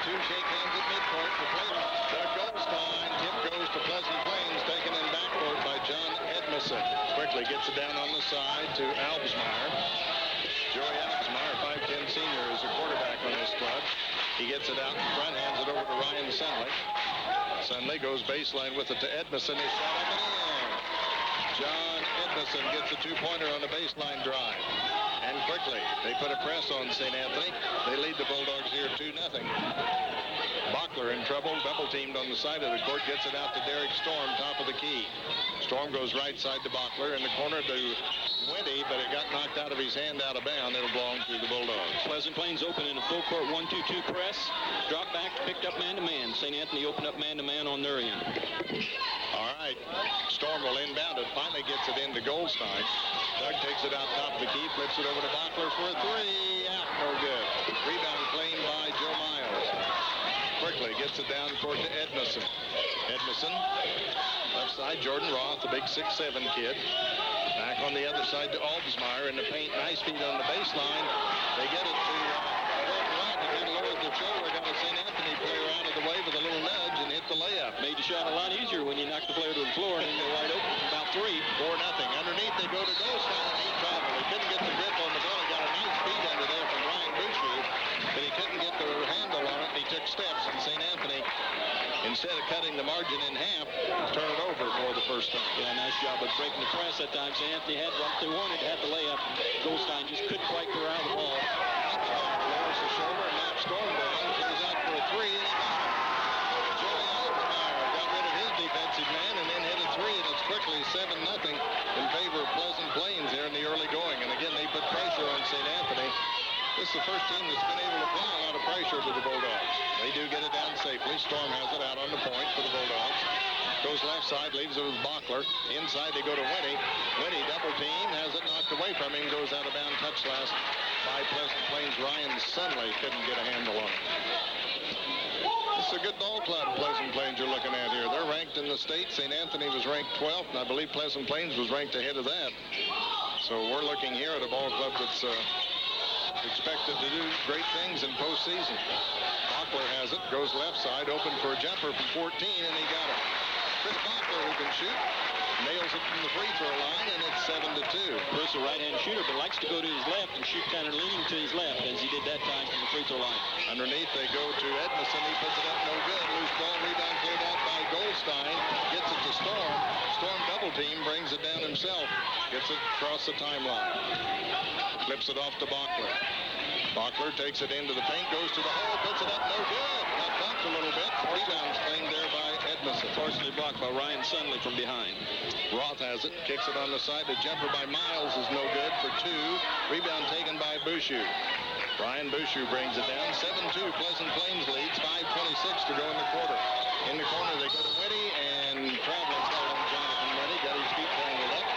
two shake hands at midcourt. The play to Goldstein. Tip goes to Pleasant Plains, taken in backcourt by John Edmondson. Quickly gets it down on the side to Albsmeyer. Joey Albsmeyer, 5'10" senior, is a quarterback on this club. He gets it out in front, hands it over to Ryan Sunley. Sunley goes baseline with it to Edmondson. His shot up and in. John Edmondson gets a two-pointer on the baseline drive. And quickly, they put a press on St. Anthony. They lead the Bulldogs here 2-0. Bachler in trouble, double-teamed on the side of the court, gets it out to Derek Storm, top of the key. Storm goes right side to Bachler, in the corner to Winty, but it got knocked out of his hand, out of bounds. It'll belong to the Bulldogs. Pleasant Plains open in a full court 1-2-2 press. Drop back, picked up man-to-man. St. Anthony opened up man-to-man on their end. All right, Storm will inbound it, finally gets it into Goldstein. Doug takes it out top of the key, flips it over to Bachler for a three. Out, no good. Rebound claimed by Joe Miles. Quickly gets it down court to Edmondson. Edmondson, left side, Jordan Roth, the big 6'7" kid. Back on the other side to Albsmeyer in the paint. Nice feet on the baseline. They get it to Jordan Roth. He kind of lowered the shoulder, got a St. Anthony player out of the way with a little nudge and hit the layup. Made the shot a lot easier when you knock the player to the floor and then they're wide open. About 3. 4-0. Underneath they go to Goldstein and he traveled. He couldn't get the grip on the ball. He got a nice feed under there from Ryan Boucher, but he couldn't get the handle on it. He took steps, and St. Anthony, instead of cutting the margin in half, turned it over for the first time. Yeah, nice job of breaking the press that time. St. Anthony had what they wanted, had the layup. Goldstein just couldn't quite get around the ball. Lowers the shoulder and knocks Storm down. Goes out for a three, and he got it. Joey Albsmeyer got rid of his defensive man and then hit a three, and it's quickly 7-0 in favor of Pleasant Plains there in the early going. And again, they put pressure on St. Anthony. This is the first team that's been able to apply a lot of pressure to the Bulldogs. They do get it down safely. Storm has it out on the point for the Bulldogs. Goes left side, leaves it with Bachler. Inside they go to Winty. Winty double team, has it knocked away from him. Goes out of bounds, touch last by Pleasant Plains. Ryan Sunley couldn't get a handle on it. This is a good ball club, Pleasant Plains, you're looking at here. They're ranked in the state. St. Anthony was ranked 12th, and I believe Pleasant Plains was ranked ahead of that. So we're looking here at a ball club that's expected to do great things in postseason. Bachler has it, goes left side, open for a jumper from 14, and he got it. Chris Bachler, who can shoot, nails it from the free throw line, and it's 7-2. Chris, a right-hand shooter, but likes to go to his left and shoot kind of leaning to his left, as he did that time from the free throw line. Underneath, they go to Edmondson. He puts it up, no good. Loose ball, rebound cleared out by Goldstein. Gets it to Storm. Storm double team, brings it down himself. Gets it across the timeline. Flips it off to Bachler. Bachler takes it into the paint, goes to the hole, puts it up, no good. Got bumped a little bit. Rebounds claimed there by Edmondson. Partially blocked by Ryan Sunley from behind. Roth has it, kicks it on the side. The jumper by Miles is no good for 2. Rebound taken by Boucher. Ryan Boucher brings it down. 7-2, Pleasant Plains leads. 5:26 to go in the quarter. In the corner, they go to Winty, and traveling foul on Jonathan Winty. Got his feet tangled up.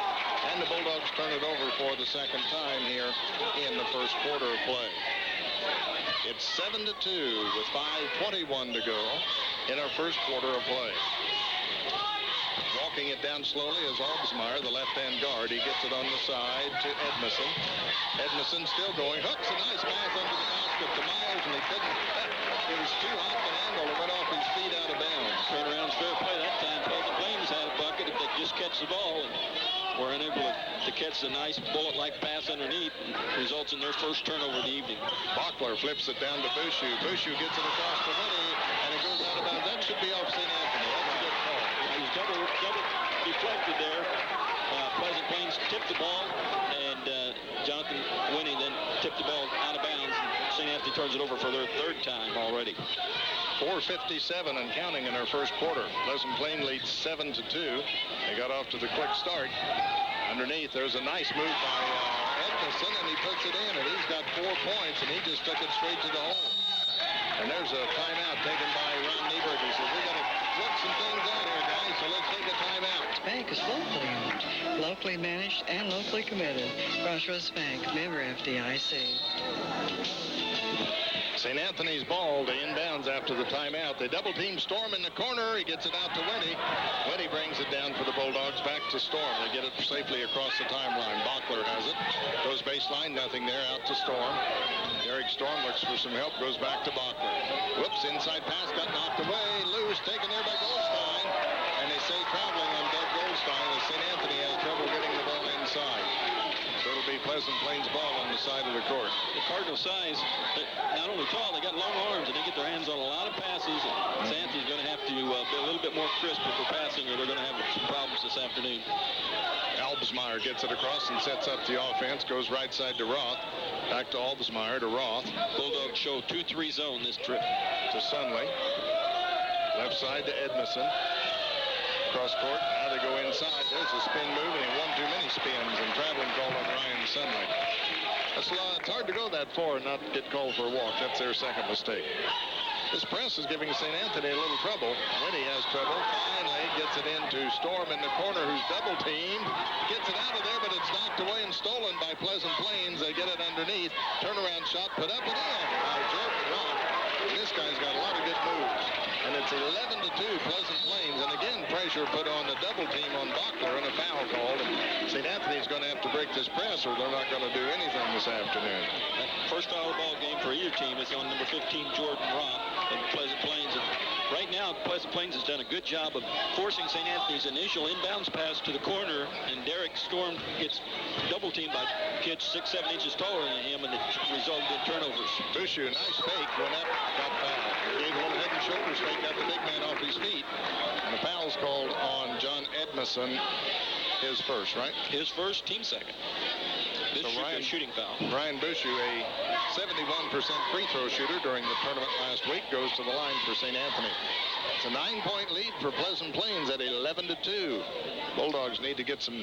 And the Bulldogs turn it over for the second time here in the first quarter of play. It's 7-2 with 5:21 to go in our first quarter of play. Walking it down slowly is Albsmeyer, the left-hand guard. He gets it on the side to Edmondson. Edmondson still going. Hooks a nice pass under the basket to Miles, and he couldn't. It was too hot to handle. It went off his feet out of bounds. Turnaround's fair play that time. Pleasant Plains had a bucket if they just catch the ball, and were unable to catch the nice bullet-like pass underneath. Results in their first turnover of the evening. Bachler flips it down to Boucher. Boucher gets it across the Winty, and it goes out of bounds. That should be off St. Anthony. That's a good call. He's double deflected there. Pleasant Plains tipped the ball, and Jonathan Winty then tipped the ball out of bounds. St. Anthony turns it over for their third time already. 4:57 and counting in our first quarter. Pleasant Plains leads 7-2. They got off to the quick start. Underneath, there's a nice move by Edmondson, and he puts it in, and he's got 4 points, and he just took it straight to the hole. And there's a timeout taken by Ron Nieberg. He says, we got to work some things out here, guys, so let's take a timeout. Bank is locally owned, locally managed, and locally committed. Crossroads Bank, member FDIC. St. Anthony's ball to inbounds after the timeout. They double team Storm in the corner. He gets it out to Winty. Winty brings it down for the Bulldogs. Back to Storm. They get it safely across the timeline. Bachler has it. Goes baseline. Nothing there. Out to Storm. Derek Storm looks for some help, goes back to Bachler. Whoops, inside pass got knocked away. Loose, taken there by Goldstein. And they say traveling on Doug Goldstein as St. Anthony has trouble getting the ball inside. So it'll be Pleasant Plains ball on the side of the court. The Cardinal size, not only tall, they got long arms, and they get their hands on a lot of passes. St. Anthony's going to have to be a little bit more crisp if they're passing, or they're going to have some problems this afternoon. Albsmeyer gets it across and sets up the offense. Goes right side to Roth. Back to Albsmeyer to Roth. Bulldogs show 2-3 zone this trip. To Sunley. Left side to Edmondson. Cross court. Now they go inside. There's a spin move, and he won too many spins. And traveling call on Ryan Sunley. It's hard to go that far and not get called for a walk. That's their second mistake. This press is giving St. Anthony a little trouble. Winnie has trouble. Finally gets it into Storm in the corner, who's double teamed. Gets it out of there, but it's knocked away and stolen by Pleasant Plains. They get it underneath. Turnaround shot put up and in by Jordan Roth. This guy's got a lot of good moves. And it's 11-2 Pleasant Plains. And again, pressure put on the double team on Bachler and a foul called. And St. Anthony's going to have to break this press or they're not going to do anything this afternoon. That first foul ball game for either team is on number 15, Jordan Roth of Pleasant Plains. And right now, Pleasant Plains has done a good job of forcing St. Anthony's initial inbounds pass to the corner, and Derek Storm gets double teamed by kids 6-7 inches taller than him, and it resulted in turnovers. Bushu, nice fake, went up, got fouled. Gave a little head and shoulders fake, got the big man off his feet. And the foul's called on John Edmondson, his first, right? His first, team second. This So should be a shooting foul. Ryan Bushu, a 71% free throw shooter during the tournament last week, goes to the line for St. Anthony. It's a 9-point lead for Pleasant Plains at 11-2. Bulldogs need to get some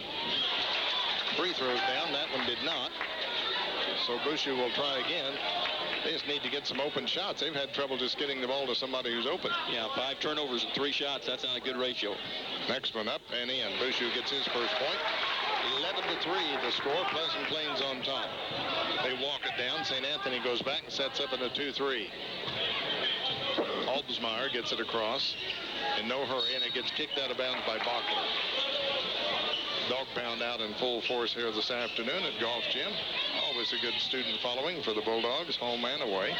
free throws down. That one did not. So Bushu will try again. They just need to get some open shots. They've had trouble just getting the ball to somebody who's open. Yeah, 5 turnovers and 3 shots. That's not a good ratio. Next one up and in. Bushu gets his first point. 11-3 the score. Pleasant Plains on top. They walk it down. St. Anthony goes back and sets up in a 2-3. Albsmeyer gets it across. In no hurry, and it gets kicked out of bounds by Bachler. Dog pound out in full force here this afternoon at Golf Gym. Always a good student following for the Bulldogs, home and away.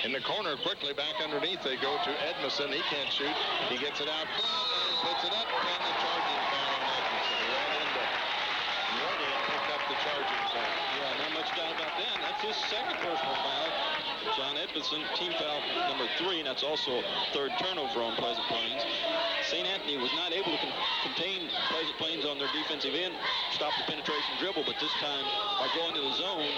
In the corner, quickly back underneath, they go to Edmondson. He can't shoot. He gets it out front and puts it up, and the charging foul on Edmondson. He ran into Wardy and picked up the charging foul. Yeah, not much doubt about that. That's his second personal foul. John Edmondson, team foul number 3, and that's also third turnover on Pleasant Plains. St. Anthony was not able to contain Pleasant Plains on their defensive end, stop the penetration dribble, but this time, by going to the zone,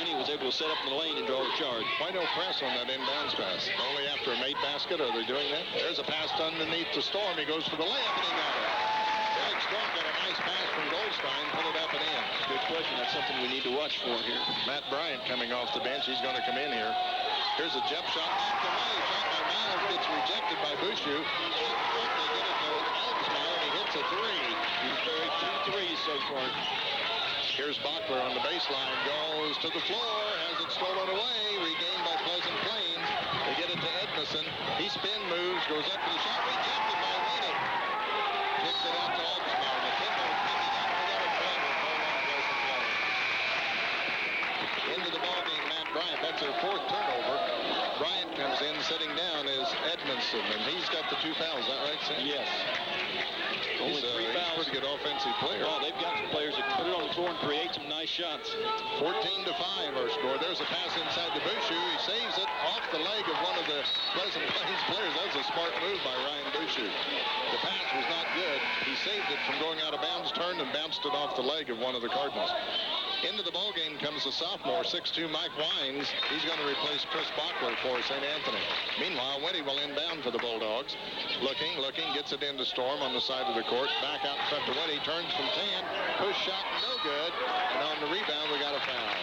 Winnie was able to set up in the lane and draw the charge. Why no press on that inbounds pass? Only after a made basket are they doing that? There's a pass underneath the Storm. He goes for the layup, and he got it. Derek Storm got a nice pass from Goldstein, put it up and in. Good question. That's something we need to watch for here. Matt Bryant coming off the bench. He's going to come in here. Here's a jump shot. Knocked away. Shot by Miles. Gets rejected by Bushu. They get it to Albsmeyer, and he hits a 3. He's buried 2 threes so far. Here's Bachler on the baseline. Goes to the floor. Has it stolen away. Regained by Pleasant Plains. They get it to Edmondson. He spin moves. Goes up to the shot. Rejected by Winnie. Kicks it out to Albsmeyer. The Timber picking up another point. Into the ballgame, Matt Bryant. That's their 4th turnover. Bryant comes in. Sitting down is Edmondson, and he's got the 2 fouls. Is that right, Sam? Yes. Only 3 He's a fouls. pretty good offensive player. Oh, they've got some players that can put it on the floor and create some nice shots. 14-5 our score. There's a pass inside to Bushu. He saves it off the leg of one of the Pleasant Plains players. That was a smart move by Ryan Bushu. The pass was not good. He saved it from going out of bounds, turned and bounced it off the leg of one of the Cardinals. Into the ballgame comes the sophomore, 6'2", Mike Wines. He's going to replace Chris Bachler for St. Anthony. Meanwhile, Winnie will inbound for the Bulldogs. Looking, gets it into Storm on the side of the court. Back out in front to Winnie, turns from 10. Push shot, no good. And on the rebound, we got a foul.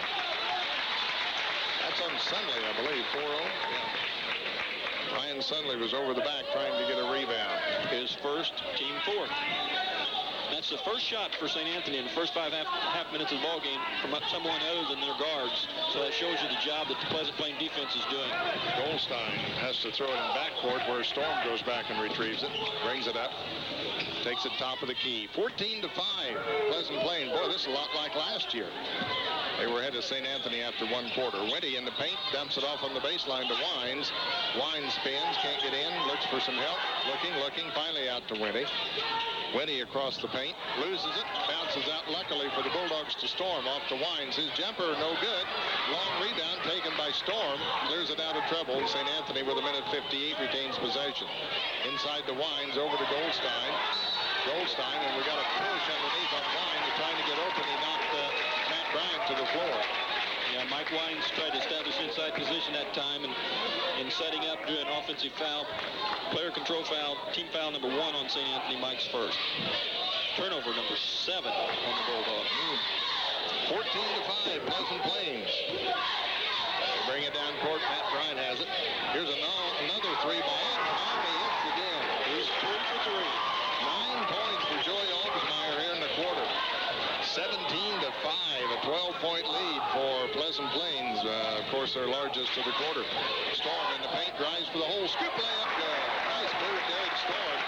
That's on Sunley, I believe, 4-0. Yeah. Ryan Sunley was over the back trying to get a rebound. His first, team 4th. That's the first shot for St. Anthony in the first half minutes of the ball game from someone other than their guards. So that shows you the job that the Pleasant Plains defense is doing. Goldstein has to throw it in backcourt where Storm goes back and retrieves it. Brings it up. Takes it top of the key. 14-5. Pleasant Plains. Boy, this is a lot like last year. They were ahead of St. Anthony after one quarter. Winty in the paint, dumps it off on the baseline to Wines. Wines spins, can't get in, looks for some help. Looking, finally out to Winty. Winty across the paint, loses it, bounces out luckily for the Bulldogs to Storm. Off to Wines. His jumper, no good. Long rebound taken by Storm. Clears it out of trouble. St. Anthony with a minute 58 retains possession. Inside to Wines, over to Goldstein. And we got a push underneath on Wines. Trying to get open. He knocked Matt Bryant to the floor. Yeah, Mike Wines tried to establish inside position that time, and in setting up, drew an offensive foul. Player control foul, team foul number 1 on St. Anthony, Mike's first. Turnover number 7 on the Bulldogs. 14-5, Pleasant Plains. They bring it down court. Matt Bryant has it. Here's another three by Albersmeyer. He hits again. He's 3 for 3. 9 points for Joey Albersmeyer here in the quarter. 17-5, a 12-point lead for Pleasant Plains. Of course, their largest of the quarter. Storm in the paint, drives for the hole. Scoop layup, good. Nice move, Derek Storm.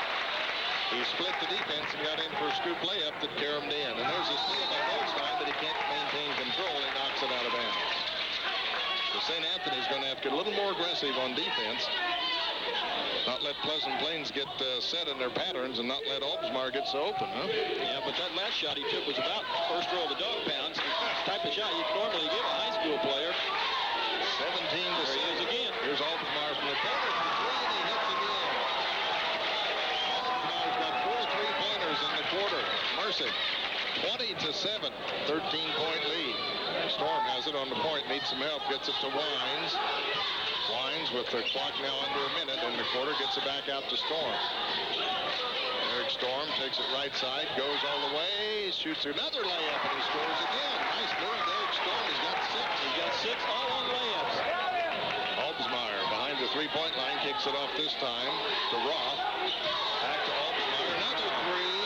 He split the defense and got in for a scoop layup that caromed in. And there's a steal by Goldstein, but he can't maintain control. He knocks it out of bounds. So St. Anthony's going to have to get a little more aggressive on defense. Not let Pleasant Plains get set in their patterns and not let Albersmeyer get so open, huh? Yeah, but that last shot he took was about first row of the dog pounds. The type of shot you'd normally give a high school player. 17-6. There he is again. Here's Albersmeyer from the corner for 3, and he hits again. Albersmeyer's got 4 3-pointers in the quarter. Mercy, 20-7, 13-point lead. Storm has it on the point, needs some help, gets it to Wines. Wines with the clock now under a minute in the quarter, gets it back out to Storm. Eric Storm takes it right side, goes all the way, shoots another layup, and he scores again. Nice move, Eric Storm. He's got 6. He's got 6 all on layups. Albersmeyer behind the three-point line, kicks it off this time to Roth. Back to Albersmeyer, another 3.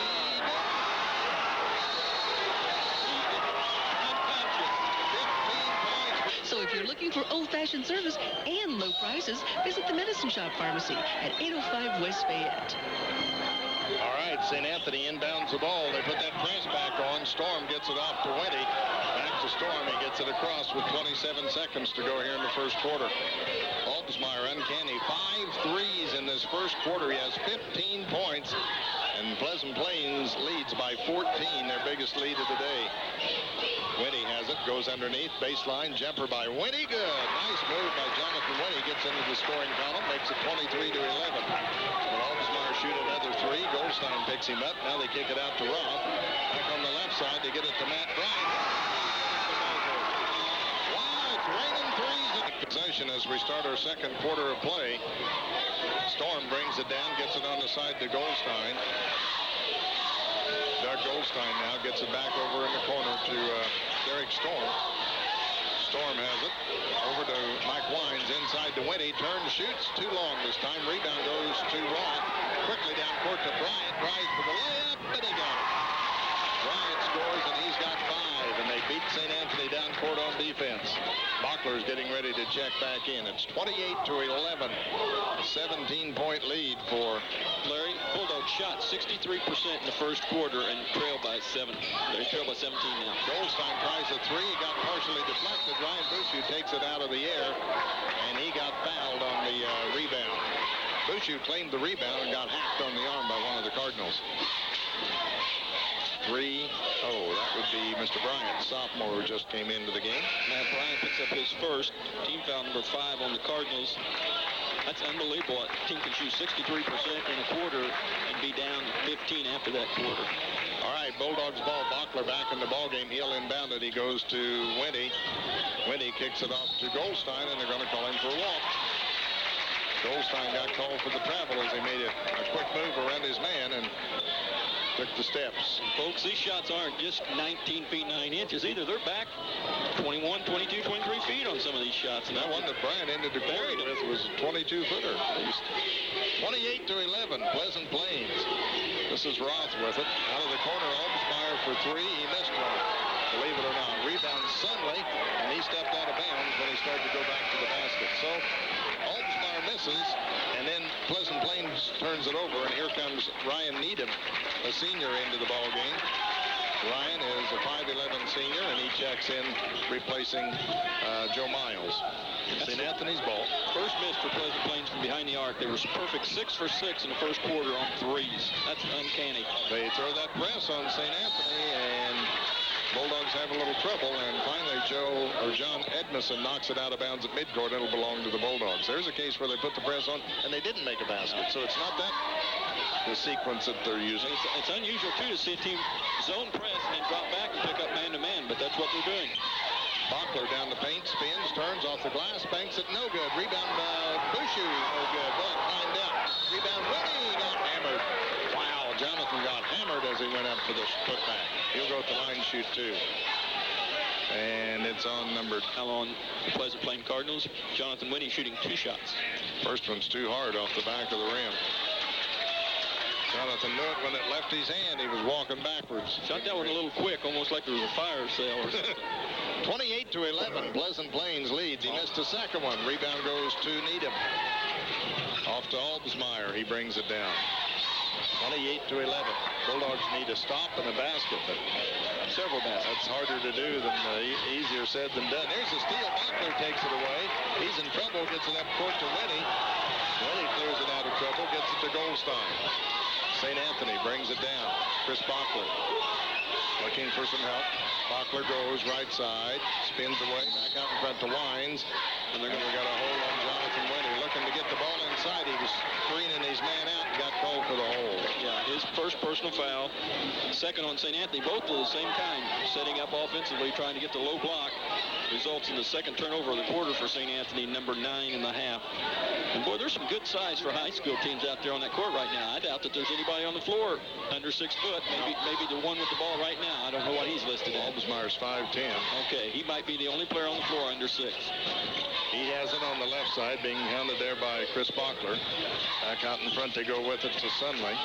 So if you're looking for old-fashioned service and low prices, visit the Medicine Shop Pharmacy at 805 West Fayette. All right, St. Anthony inbounds the ball. They put that press back on. Storm gets it off to Winty. Back to Storm. He gets it across with 27 seconds to go here in the first quarter. Albersmeyer uncanny. 5 threes in this first quarter. He has 15 points. And Pleasant Plains leads by 14, their biggest lead of the day. Winty has it, goes underneath, baseline, jumper by Winty, good. Nice move by Jonathan Winty, gets into the scoring column, makes it 23-11. But Albersmeyer shoot another 3, Goldstein picks him up, now they kick it out to Roth. Back on the left side, they get it to Matt Bryant. Wow, it's raining threes. Possession as we start our second quarter of play. Storm brings it down, gets it on the side to Goldstein. Doug Goldstein now gets it back over in the corner to Derek Storm. Storm has it. Over to Mike Wines, inside to Winty. Turns, shoots, too long this time. Rebound goes to Roth. Quickly down court to Bryant. Tries for the layup, and he got it. Bryant scores, and he's got 5, and they beat St. Anthony down court on defense. Bockler's getting ready to check back in. It's 28-11. 17-point lead for Larry. Bulldogs shot 63% in the first quarter and trail by 7. They trail by 17 now. Goldstein tries a 3. He got partially deflected. Ryan Bushu takes it out of the air, and he got fouled on the rebound. Bushu claimed the rebound and got hacked on the arm by one of the Cardinals. 3-0. That would be Mr. Bryant, sophomore, who just came into the game. Matt Bryant picks up his first. Team foul number 5 on the Cardinals. That's unbelievable. A team can shoot 63% in a quarter and be down 15 after that quarter. All right, Bulldogs ball. Bockler back in the ballgame. He'll inbound it. He goes to Winty. Winty kicks it off to Goldstein, and they're going to call him for a walk. Goldstein got called for the travel as he made a quick move around his man and took the steps. Folks, these shots aren't just 19 feet 9 inches either. They're back 21, 22, 23 feet on some of these shots. And that one that Bryant ended the quarter with was a 22-footer. 28-11, Pleasant Plains. This is Roth with it. Out of the corner, Albersmeyer for 3. He missed one, believe it or not. Rebound Sunley, and he stepped out of bounds when he started to go back to the basket. So Albersmeyer misses, and then Pleasant Plains turns it over, and here comes Ryan Needham, a senior, into the ball game. Ryan is a 5'11 senior, and he checks in, replacing Joe Miles. St. Anthony's ball. First miss for Pleasant Plains from behind the arc. They were perfect 6 for 6 in the first quarter on threes. That's uncanny. They throw that press on St. Anthony, and Bulldogs have a little trouble, and finally John Edmondson knocks it out of bounds at midcourt. It'll belong to the Bulldogs. There's a case where they put the press on, and they didn't make a basket, so it's not that the sequence that they're using. It's unusual, too, to see a team zone press and then drop back and pick up man-to-man, but that's what they're doing. Bachler down the paint, spins, turns off the glass, banks it, no good. Rebound, Bushu, no good. Ball climbed out. Rebound, Winnie got hammered. Wow, Jonathan got hammered as he went up for the putback. He'll go at the line, shoot 2. And it's on numbered. Now on the Pleasant Plain Cardinals, Jonathan Winnie shooting 2 shots. First one's too hard off the back of the rim. Jonathan knew it when it left his hand. He was walking backwards. Shot that one a little quick, almost like there was a fire sale or something. 28-11, Pleasant Plains leads. He missed a second one. Rebound goes to Needham. Off to Albsmeyer. He brings it down. 28-11. Bulldogs need a stop and a basket, but Several baskets. that's harder to do than easier said than done. There's a steal. Bachler takes it away. He's in trouble. Gets it up court to Winnie. Winnie clears it out of trouble. Gets it to Goldstein. St. Anthony brings it down. Chris Bachler looking for some help. Bachler goes right side, spins away, back out in front to Wines, and they're going to got a hold on Jonathan Winnie, looking to get the ball inside. He was screening his man out and got called for the hold. Yeah, his first personal foul, second on St. Anthony, both of the same kind, setting up offensively, trying to get the low block. Results in the second turnover of the quarter for St. Anthony, number 9.5. And boy, there's some good size for high school teams out there on that court right now. I doubt that there's anybody on the floor under 6 foot. Maybe the one with the ball right now. I don't know what he's listed at. Albsmeyer's 5'10". Okay, he might be the only player on the floor under 6. He has it on the left side, being hounded there by Chris Bachler. Back out in front, they go with it to Sunley.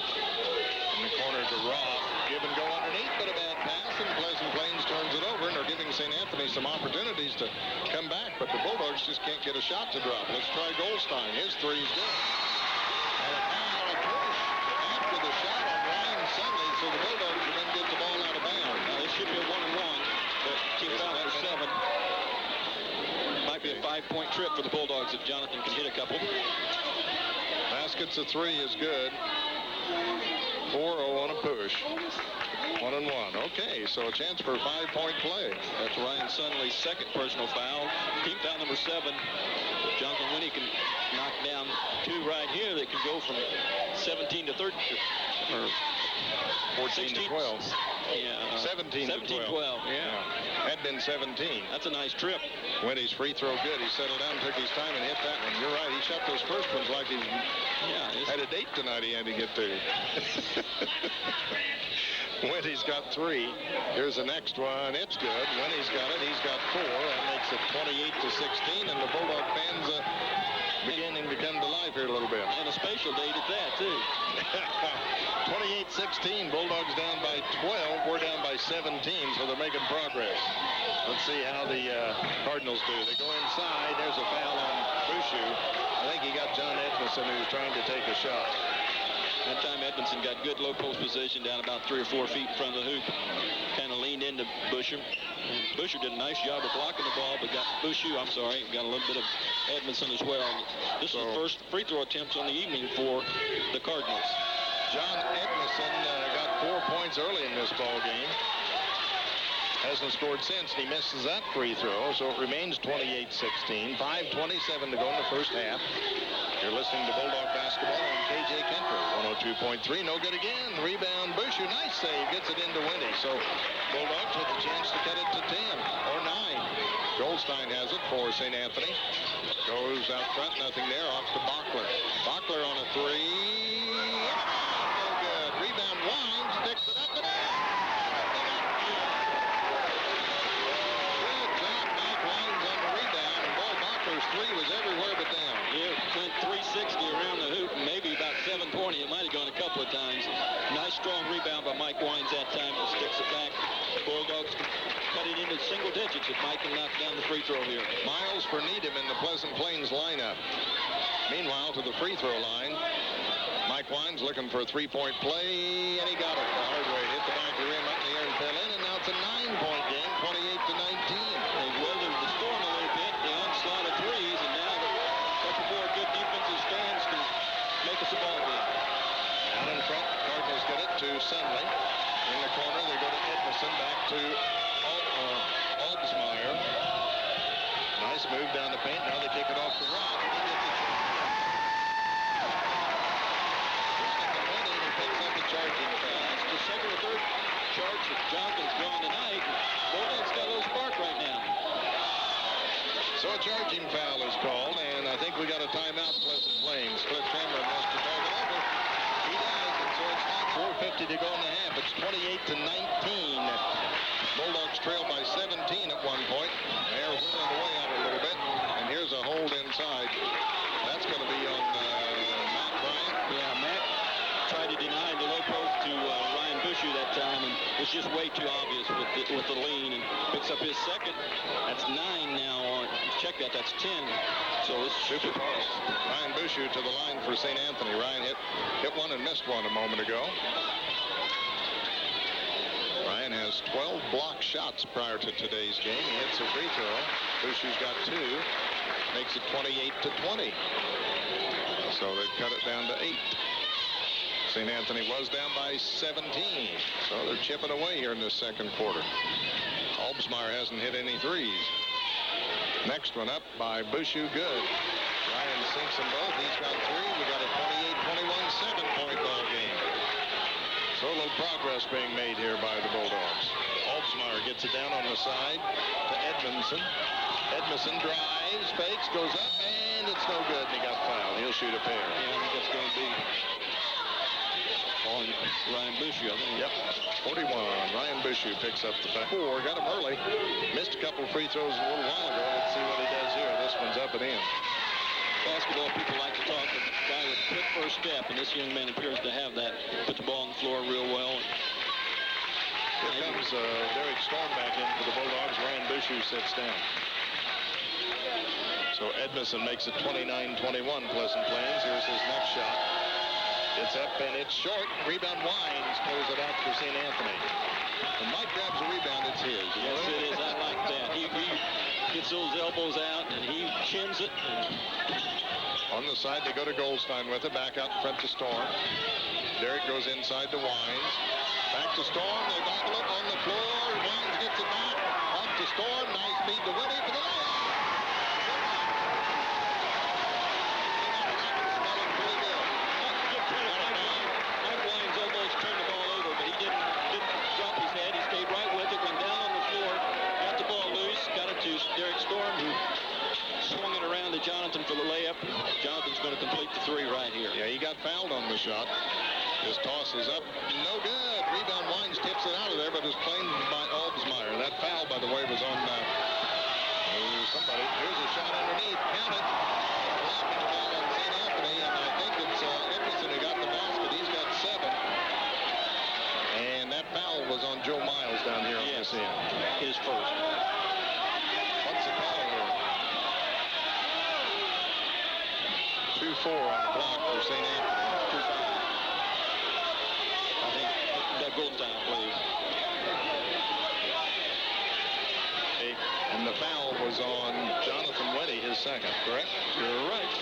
In the corner to Robb. Give and go underneath, but a bad pass, and Pleasant Plains turns it over, and they're giving St. Anthony some opportunities to come back, but the Bulldogs just can't get a shot to drop. Let's try Goldstein. His three's good. And a foul, a push after the shot on Ryan Sunley, so the Bulldogs will then get the ball out of bounds. Now, this should be a 1-and-1, but team foul for 7. Might be a 5-point trip for the Bulldogs if Jonathan can hit a couple. Baskets of 3 is good. 4-0 on a push. 1-and-1. Okay, so a chance for a 5-point play. That's Ryan Sunley's second personal foul. Team foul number 7. Jonathan Winnie can knock down 2 right here that can go from 17 to 13. Or 14 to 12. Yeah. 17 to 12. Yeah. Had been 17. That's a nice trip. Winnie's free throw good. He settled down, took his time, and hit that one. You're right. He shot those first ones like he had a date tonight he had to get to. Winnie's got 3. Here's the next one. It's good. Winnie's got it. He's got 4. That makes it 28-16, and the Bulldog fans beginning to come to life here a little bit. And a spatial date at that, too. 28-16. Bulldogs down by 12. We're down by 17, so they're making progress. Let's see how the Cardinals do. They go inside. There's a foul on Bushu. I think he got John Edmondson, who was trying to take a shot. That time Edmondson got good low post position down about 3 or 4 feet in front of the hoop. Kind of leaned into Busher. And Busher did a nice job of blocking the ball, but got a little bit of Edmondson as well. This is the first free throw attempts on the evening for the Cardinals. John Edmondson got 4 points early in this ball game. Hasn't scored since, and he misses that free throw, so it remains 28-16. 5:27 to go in the first half. You're listening to Bulldog Basketball on KJ Kenter, 102.3. No good again. Rebound, Busher. Nice save. Gets it into Winnie. So Bulldogs with a chance to cut it to 10 or 9. Goldstein has it for St. Anthony. Goes out front. Nothing there. Off to Bachler. Bachler on a 3. No good. Rebound, Wines. Sticks it up and in. Good job, Mike Wines on the rebound. And boy, Bachler's 3 was everywhere but down. Yeah, Clint 360 around the hoop, and maybe about 720. It might have gone a couple of times. Nice strong rebound by Mike Wines that time. It sticks it back. Bulldogs can cut it into single digits if Mike can knock down the free throw here. Miles for Needham in the Pleasant Plains lineup. Meanwhile, to the free throw line, Mike Wines looking for a 3-point play, and he got it the hard way. Hit the back of the rim, up in the air, and fell in, Nice move down the paint. Now they kick it off to Rock. He picks up a charging foul. That's the second or third charge that Jonathan's gone tonight. Bulldogs got a little spark right now. So a charging foul is called, and I think we got a timeout, Pleasant Plains. Cliff Cameron wants to talk it over. He does, and so it's time. 4:50 to go in the half. It's 28-19. Bulldogs trail by 17 at one point. They're whittling away out a little bit, and here's a hold inside. That's going to be on Matt Bryant. Yeah, Matt tried to deny the low post to Ryan Bushu that time, and it's just way too obvious with the lean, and picks up his second. That's 9 now on. Check that. That's 10. So it's Super close. Ryan Bushu to the line for St. Anthony. Ryan hit one and missed one a moment ago. Ryan has 12 block shots prior to today's game. He hits a free throw. Bushu's got 2. Makes it 28-20. So they cut it down to 8. St. Anthony was down by 17. So they're chipping away here in the second quarter. Olbsmeyer hasn't hit any threes. Next one up by Bushu, good. Ryan sinks them both. He's got 3. We got a 28-21 7-point ball game. So a little progress being made here by the Bulldogs. Olbsmeyer gets it down on the side to Edmondson. Edmondson drives, fakes, goes up, and it's no good. And he got fouled. He'll shoot a pair. Yeah, I think that's going to be on Ryan Bushu, I think. Yep. 41. Ryan Bushu picks up the foul. 4. Got him early. Missed a couple of free throws a little while ago. Let's see what he does here. This one's up and in. Basketball people like to talk of a guy with a quick first step, and this young man appears to have that. Put the ball on the floor real well. Here comes Derek Storm back in for the Bulldogs. Ryan Bushu sits down. So Edmondson makes it 29-21 Pleasant Plains. Here's his next shot. It's up and it's short. Rebound Wines close it out for St. Anthony. When Mike grabs a rebound, it's his. Yes, it is. I like that. He gets those elbows out and he chins it. On the side, they go to Goldstein with it. Back out in front to Storm. Derek goes inside to Wines. Back to Storm. They bobble it on the floor. Wines gets it back. Off to Storm. Nice feed to Winnie for the layup. Mike Wines almost turned the ball over, but he didn't drop his head. He stayed right with it, went down on the floor, got the ball loose, got it to Derek Storm, who swung it around to Jonathan for the layup. Jonathan's going to complete the 3 right here. Yeah, he got fouled on the shot. His toss is up. No good. Rebound Wines tips it out of there, but is claimed by Olbsmeyer. That foul, by the way, was on somebody. Here's a shot underneath. Count it. Blocking foul on St. Anthony, and I think it's Edmondson who got the basket. He's got 7. And that foul was on Joe Miles down here on this end. His first. What's the call here? 2-4 on the block for St. Anthony. I think that Goldstein plays. And the foul was on Jonathan Weddy, his second, correct? You're right.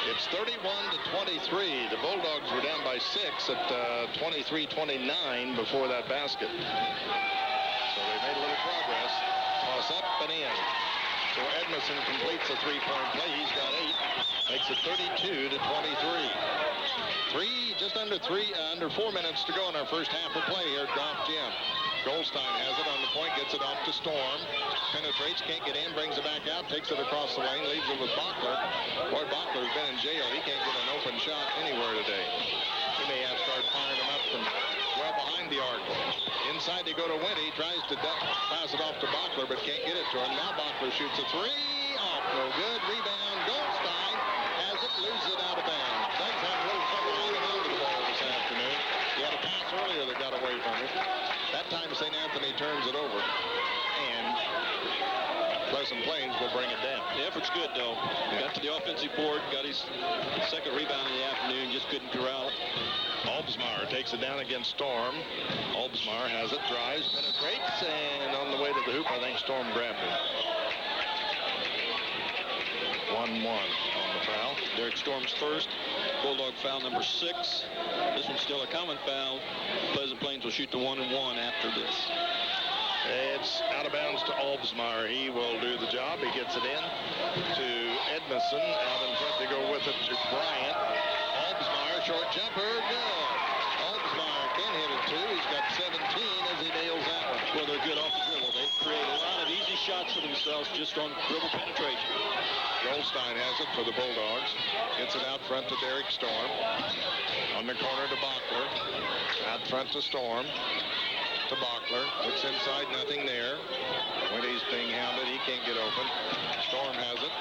It's 31-23. The Bulldogs were down by 6 at 23-29 before that basket. So they made a little progress. Toss up and in. So Edmondson completes a 3-point play. He's got 8. Makes it 32-23. Under 4 minutes to go in our first half of play here at Goff Gym. Goldstein has it on the point, gets it off to Storm. Penetrates, can't get in, brings it back out, takes it across the lane, leaves it with Bachler. Boy, Bachler's been in jail. He can't get an open shot anywhere today. He may have started firing them up from well behind the arc. Inside they go to Winnie, tries to pass it off to Bachler, but can't get it to him. Now Bachler shoots a 3. Off, no good. Rebound, Goldstein has it, loses it out of bounds. Doug's having a little trouble hanging on to the ball this afternoon. He had a pass earlier that got away from him. That time St. Anthony turns it over. And Pleasant Plains will bring it down. The effort's good, though. Got to the offensive board, got his second rebound in the afternoon, just couldn't corral it. Olbsmeyer takes it down against Storm. Olbsmeyer has it, drives, penetrates, and on the way to the hoop, I think Storm grabbed it. 1-1 on the foul. Derek Storm's first. Bulldog foul number 6. This one's still a common foul. Pleasant Plains will shoot the 1-and-1 after this. It's out of bounds to Olbsmeyer. He will do the job. He gets it in to Edmondson. Out in front to go with it to Bryant. Olbsmeyer, short jumper, good. Olbsmeyer can hit it too. He's got 17 as he nails that one. Well, they're good off the dribble. They create a lot of easy shots for themselves just on dribble penetration. Goldstein has it for the Bulldogs. Gets it out front to Derek Storm. On the corner to Bachler. Out front to Storm. To Bachler. Looks inside, nothing there. Winnie's being hounded. He can't get open. Storm has it.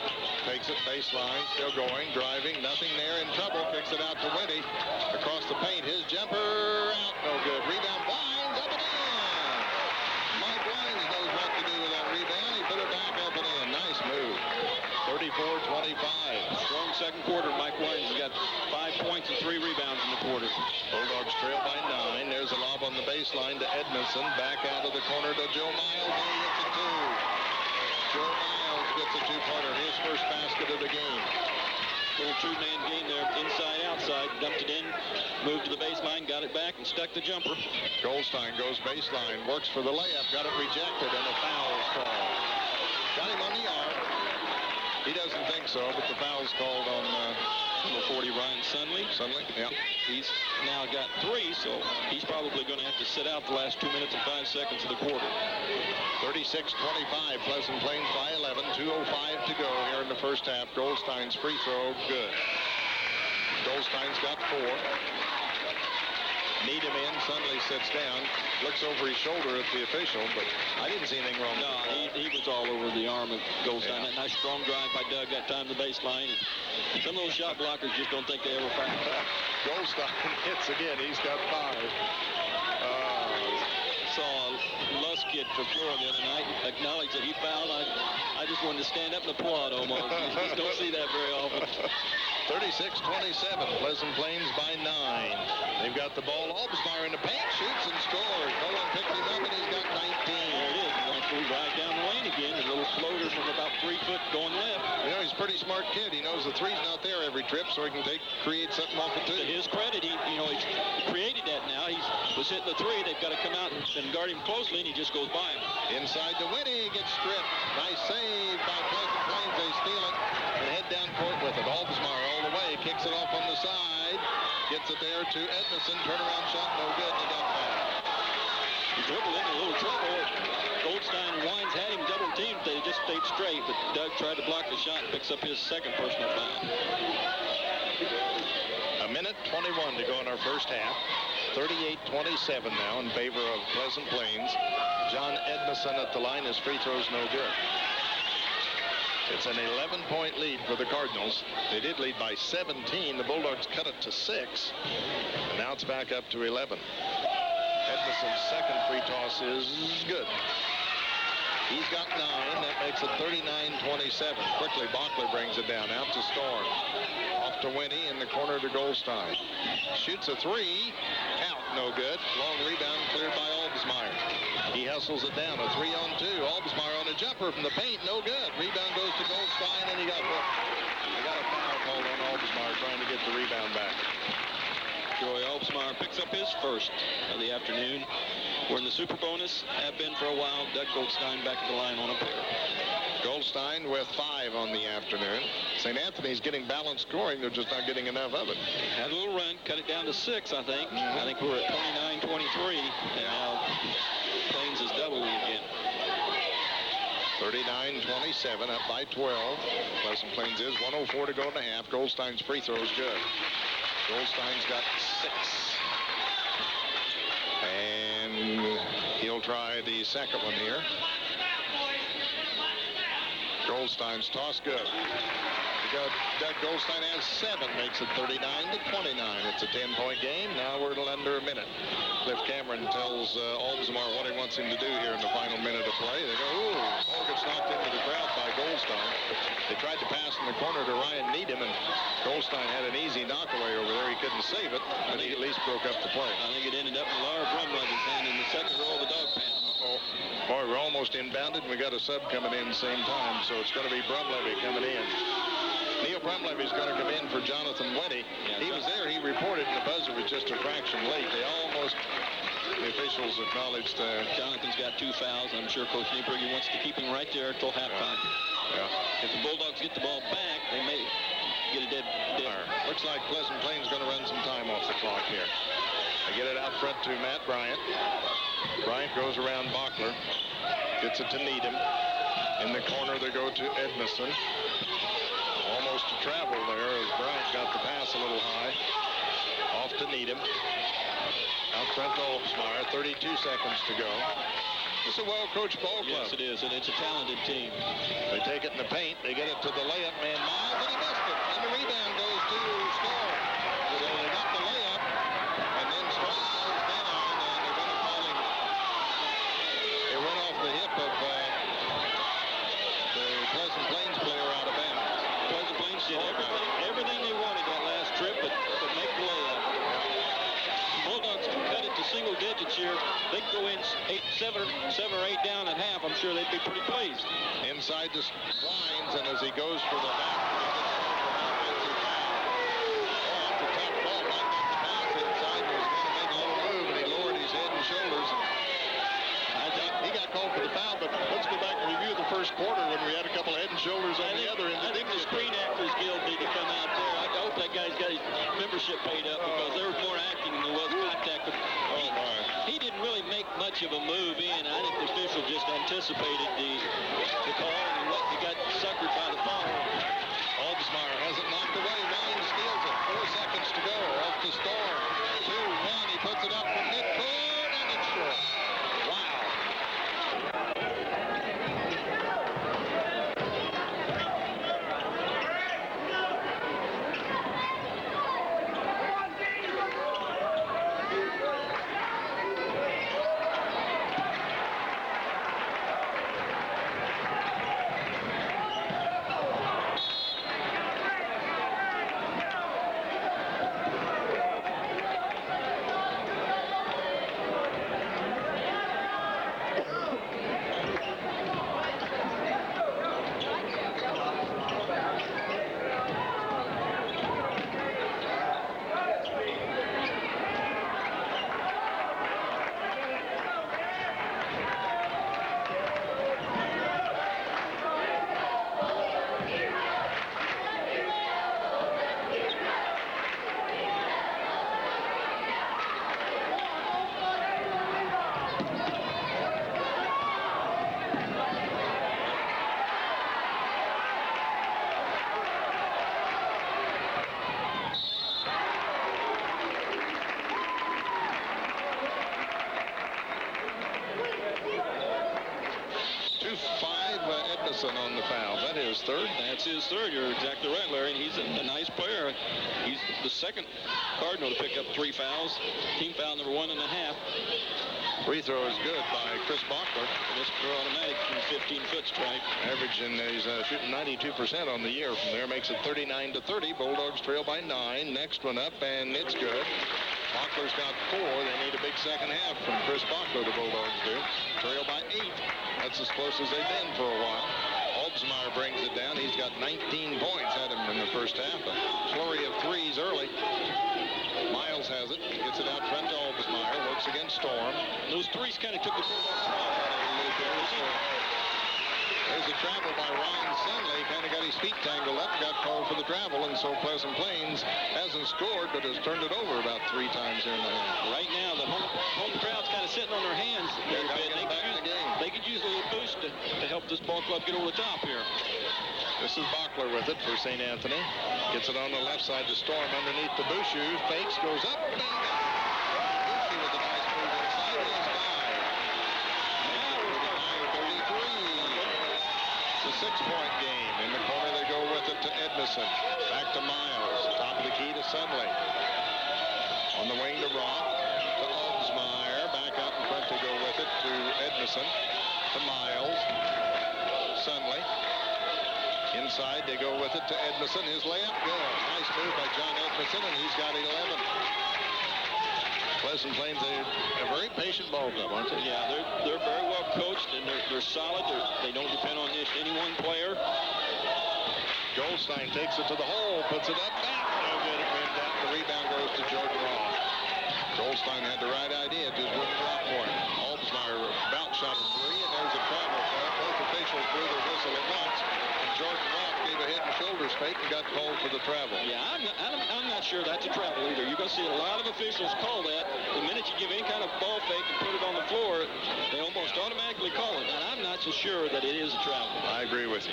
Takes it baseline. Still going. Driving. Nothing there. In trouble. Kicks it out to Winnie. Across the paint. His jumper out. No good. Rebound. Wines up and in. Mike Wines knows what to do with that rebound. He put it back up and in. Nice move. 34-25. Strong second quarter. Mike Wines has got 5 points and 3 rebounds in the quarter. Bulldogs trail by 9. There's a lob on the baseline to Edmondson. Back out of the corner to Joe Miles. He hits a 2. Joe Miles gets a 2-pointer. His first basket of the game. Little two-man game there, inside, outside. Dumped it in, moved to the baseline, got it back, and stuck the jumper. Goldstein goes baseline, works for the layup, got it rejected, and a foul is called. Got him on the arm. He doesn't think so, but the foul's called on Number 40, Ryan Sunley. Sunley. Yeah. He's now got 3, so he's probably going to have to sit out the last 2 minutes and 5 seconds of the quarter. 36-25, Pleasant Plains by 11, 2:05 to go here in the first half. Goldstein's free throw, good. Goldstein's got 4. Needham in, Sunley sits down, looks over his shoulder at the official, but I didn't see anything wrong. No, he was all over the arm of Goldstein. Yeah. That nice strong drive by Doug, that time the baseline. And some of those shot blockers just don't think they ever foul. Goldstein hits again, he's got 5. Saw a Luss kid for Florida the other night acknowledge that he fouled. I just wanted to stand up and applaud almost. You just don't see that very often. 36-27, Pleasant Plains by 9. They've got the ball. Olbsmeyer in the paint, shoots and scores. No one picked him up, and he's got 19. There it is. He's going to ride down the lane again. A little floater from about 3 foot going left. You know, he's a pretty smart kid. He knows the three's not there every trip, so he can create something off the 2. To his credit, he's created that now. He was hitting the 3. They've got to come out and guard him closely, and he just goes by him. Inside to Winnie, gets stripped. Nice save by Pleasant Plains. They steal it and head down court with it. Olbsmeyer all the way, kicks it off on the side. Gets it there to Edmondson. Turnaround shot, no good. He got fouled. He dribbled into a little trouble. Goldstein and Wines had him double teamed. They just stayed straight, but Doug tried to block the shot and picks up his second personal foul. A minute 21 to go in our first half. 38-27 now in favor of Pleasant Plains. John Edmondson at the line. His free throw's no good. It's an 11-point lead for the Cardinals. They did lead by 17. The Bulldogs cut it to 6. And now it's back up to 11. Edmondson's second free toss is good. He's got 9. That makes it 39-27. Quickly, Bachler brings it down. Out to Storm. Off to Winnie in the corner to Goldstein. Shoots a 3. Out, no good. Long rebound cleared by Olbsmeyer. He hustles it down. A 3-on-2. Olbsmeyer on a jumper from the paint. No good. Rebound goes to Goldstein, and he got hooked. They got a foul called on Olbsmeyer trying to get the rebound back. Joey Olbsmeyer picks up his first of the afternoon. We're in the super bonus. Have been for a while. Doug Goldstein back at the line on a pair. Goldstein with 5 on the afternoon. St. Anthony's getting balanced scoring. They're just not getting enough of it. Had a little run. Cut it down to 6, I think. I think we're at 29-23. And now Plains is doubling again. 39-27, up by 12. Pleasant Plains is 1:04 to go in the half. Goldstein's free throw is good. Goldstein's got 6. And he'll try the second one here. Goldstein's toss good. Doug Goldstein has 7, makes it 39-29. It's a 10-point game. Now we're under a minute. Cliff Cameron tells Olbsmeyer what he wants him to do here in the final minute of play. They go, ooh, ball gets knocked into the crowd by Goldstein. They tried to pass in the corner to Ryan Needham, and Goldstein had an easy knockaway over there. He couldn't save it, and he at least broke up the play. I think it ended up in Laura Brumlevy's hand in the second row of the dog pen. Oh, boy, we're almost inbounded, and we got a sub coming in same time, so it's going to be Brumlevy coming in. Neil Brumlevy's going to come in for Jonathan Winnie. He was there. He reported, and the buzzer was just a fraction late. They almost The officials acknowledged Jonathan's got 2 fouls. I'm sure Coach Nieberger wants to keep him right there until halftime. Yeah. If the Bulldogs get the ball back, they may get a dead. Looks like Pleasant Plains going to run some time off the clock here. They get it out front to Matt Bryant. Bryant goes around Bachler. Gets it to Needham. In the corner, they go to Edmondson. Almost a travel there as Bryant got the pass a little high. Off to Needham. Out front to Oldsmar. 32 seconds to go. It's a well-coached ball club. Yes, it is, and it's a talented team. They take it in the paint. They get it to the layup man, Miles, and he missed it. And the rebound goes to Storr. So they got the layup, and then Storr goes down, and they're going to call him. It went off the hip of the Pleasant Plains player out of bounds. Pleasant Plains did everything they wanted that last trip, but make the layup. Bulldogs can cut it to single digits here. They can go in 7 or 8 down at half. I'm sure they'd be pretty pleased. Inside the lines, and as he goes for the back, off the top ball, Mike pass inside was going to make a little move, and he lowered his head and shoulders. I think he got called for the foul, but let's go back and review the first quarter when we had a couple of head and shoulders on the other end. I think the Screen Actors Guild need to come out there. I hope that guy's got his membership paid up because there was more acting than there was contact. He didn't really make much of a move in. I think the official just anticipated the call and he got suckered by the fall. Oldsmar has it knocked away. Ryan steals it. 4 seconds to go. Off the Storr. 2-1. He puts it up from midcourt, and it's short. Wow. On the foul. That is third. That's his third. You're exactly right, Larry. And he's a nice player. He's the second Cardinal to pick up 3 fouls. Team foul number 1.5. Free throw is good by Chris Bachler. And this throw automatic from 15-foot stripe. Averaging, he's shooting 92% on the year from there. Makes it 39-30. Bulldogs trail by 9. Next one up, and it's good. Bachler's got 4. They need a big second half from Chris Bachler, the Bulldogs do. Trail by 8. That's as close as they've been for a while. Oldsmar brings it down. He's got 19 points at him in the first half. A flurry of threes early. Miles has it. Gets it out front to Oldsmar. Works against Storm. Those threes kind of took the Bulldogs out of it a little bit. There's a travel by Ryan Sunley. Kind of got his feet tangled up. Got called for the travel, and so Pleasant Plains hasn't scored, but has turned it over about 3 times here in the half. Right now, the home crowd's kind of sitting on their hands. They could use a little boost to help this ball club get over the top here. This is Bachler with it for St. Anthony. Gets it on the left side to Storm underneath the Bouchou. Fakes, goes up. Bouchou with a nice move inside. He's 5. It's a 6-point game. In the corner, they go with it to Edmondson. Back to Miles. Top of the key to Sunley. On the wing to Roth. To Oldsmar. Back out in front to go with it to Edmondson. To Miles. Sunley. Inside, they go with it to Edmondson. His layup, good. Nice move by John Edmondson, and he's got 11. Pleasant Plains, a very patient ball club, aren't they? Yeah, they're very well coached, and they're solid. They don't depend on just any one player. Goldstein takes it to the hole, puts it up, back. No good, it went down. The rebound goes to Jordan Roth. Goldstein had the right idea, just wouldn't drop for him. Olbsmeyer about shot a three, and there's a travel call. Both officials blew their whistle at once, and Jordan Roth gave a head and shoulders fake and got called for the travel. Yeah, I'm not sure that's a travel either. You're going to see a lot of officials call that. The minute you give any kind of ball fake and put it on the floor, they almost automatically call it. And I'm not so sure that it is a travel. I agree with you.